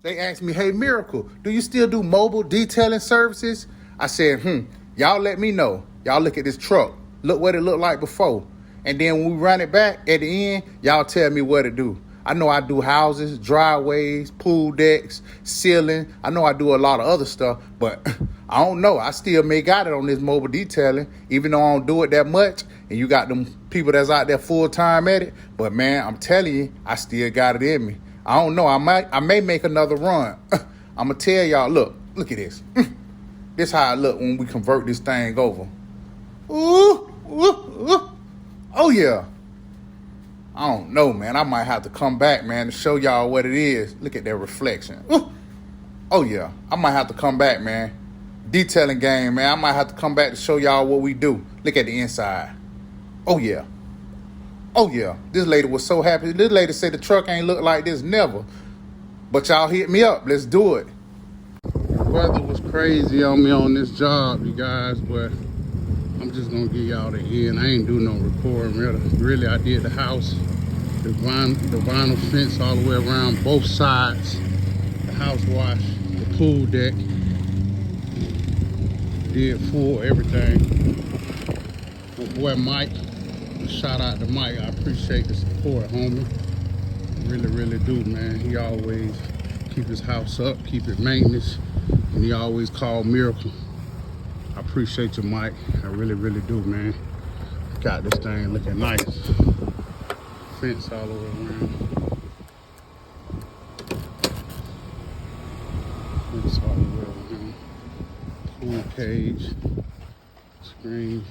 They asked me, hey, Miracle, do you still do mobile detailing services? I said, y'all let me know. Y'all look at this truck. Look what it looked like before. And then when we run it back at the end, y'all tell me what to do. I know I do houses, driveways, pool decks, ceiling. I know I do a lot of other stuff, but I don't know. I still may got it on this mobile detailing, even though I don't do it that much. And you got them people that's out there full time at it. But man, I'm telling you, I still got it in me. I don't know. I may make another run. I'm gonna tell y'all. Look at this. This how I look when we convert this thing over. Ooh, ooh, ooh. Oh yeah. I don't know, man. I might have to come back, man, to show y'all what it is. Look at that reflection. Ooh. Oh, yeah. I might have to come back, man. Detailing game, man. I might have to come back to show y'all what we do. Look at the inside. Oh, yeah. Oh, yeah. This lady was so happy. This lady said the truck ain't look like this never. But y'all hit me up. Let's do it. The weather was crazy on me on this job, you guys, but I'm just gonna give y'all the end. I ain't do no recording really. I did the house, the vinyl fence all the way around both sides, the house wash, the pool deck, did full everything. My boy Mike, shout out to Mike. I appreciate the support, homie. Really do, man. He always keep his house up, keep it maintenance, and he always call Miracle. I appreciate you, Mike. I really do, man. Got this thing looking nice. Fence all the way around. Fence all the way around. Pool cage. Screen.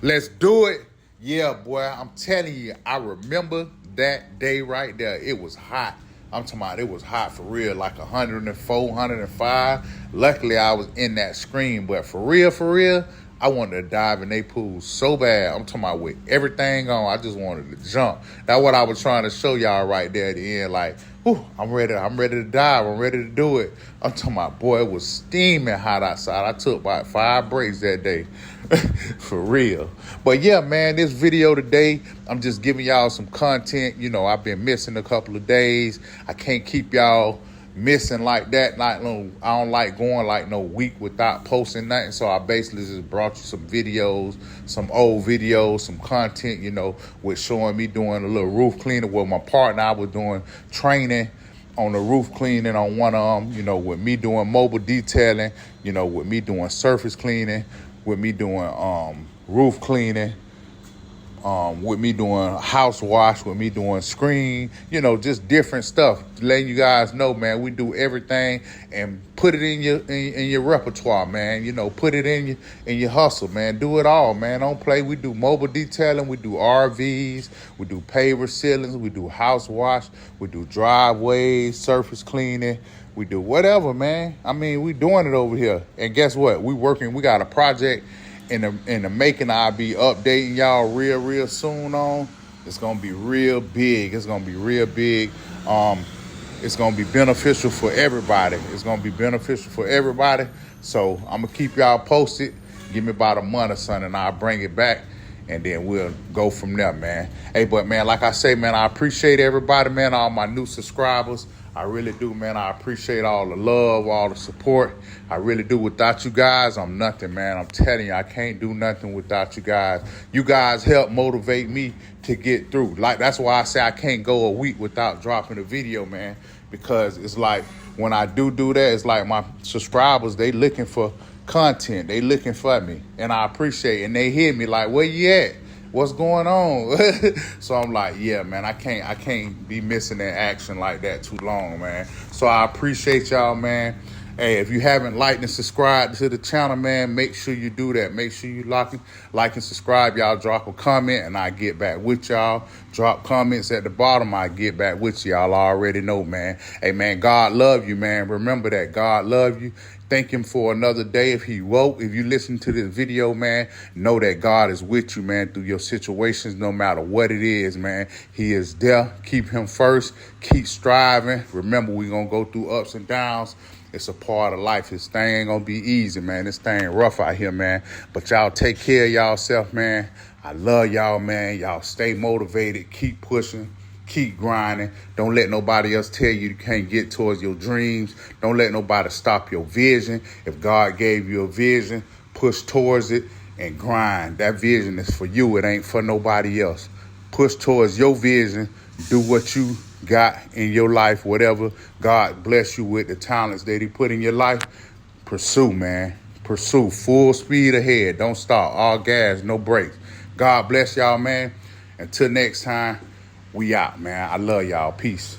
Let's do it. Yeah, boy, I'm telling you, I remember that day right there. It was hot. I'm talking about it was hot for real, like 104, 105. Luckily, I was in that screen, but for real, I wanted to dive in they pool so bad. I'm talking about with everything on, I just wanted to jump. That's what I was trying to show y'all right there at the end. Like, whew, I'm ready to dive. I'm ready to do it. I'm talking about, boy, it was steaming hot outside. I took about 5 breaks that day. For real. But yeah, man, this video today, I'm just giving y'all some content. You know, I've been missing a couple of days. I can't keep y'all missing like that. I don't like going like no week without posting nothing. So I basically just brought you some videos, some old videos, some content, you know, with showing me doing a little roof cleaning with my partner. I was doing training on the roof cleaning on one of them, you know, with me doing mobile detailing, you know, with me doing surface cleaning, with me doing roof cleaning, with me doing house wash, with me doing screen, you know, just different stuff. Letting you guys know, man, we do everything and put it in your repertoire, man. You know, put it in your hustle, man. Do it all, man. Don't play. We do mobile detailing, we do RVs, we do paver ceilings, we do house wash, we do driveways, surface cleaning. We do whatever, man. I mean, we doing it over here. And guess what? We working. We got a project in the making. I'll be updating y'all real soon on. It's gonna be real big. It's gonna be real big. It's gonna be beneficial for everybody. So I'm gonna keep y'all posted. Give me about a month or something, and I'll bring it back. And then we'll go from there, man. Hey, but man, like I say, man, I appreciate everybody, man, all my new subscribers. I really do, man. I appreciate all the love, all the support. I really do. Without you guys, I'm nothing, man. I'm telling you, I can't do nothing without you guys. You guys help motivate me to get through. Like, that's why I say I can't go a week without dropping a video, man. Because it's like, when I do that, it's like my subscribers, they looking for content. They looking for me. And I appreciate it. And they hear me like, where you at? What's going on? So I'm like, yeah, man, I can't be missing that action like that too long, man. So I appreciate y'all, man. Hey, if you haven't liked and subscribed to the channel, man, make sure you do that. Make sure you like and subscribe. Y'all drop a comment and I get back with y'all. Drop comments at the bottom. I get back with y'all. Already know, man. Hey, man, God love you, man. Remember that. God love you. Thank him for another day. If he woke, if you listen to this video, man, know that God is with you, man, through your situations, no matter what it is, man. He is there. Keep him first. Keep striving. Remember, we're going to go through ups and downs. It's a part of life. This thing ain't going to be easy, man. This thing rough out here, man. But y'all take care of y'allself, man. I love y'all, man. Y'all stay motivated. Keep pushing. Keep grinding. Don't let nobody else tell you can't get towards your dreams. Don't let nobody stop your vision. If God gave you a vision, push towards it and grind. That vision is for you. It ain't for nobody else. Push towards your vision. Do what you got in your life, whatever God bless you with, the talents that he put in your life. Pursue, man. Pursue. Full speed ahead. Don't stop. All gas, no brakes. God bless y'all, man. Until next time. We out, man. I love y'all. Peace.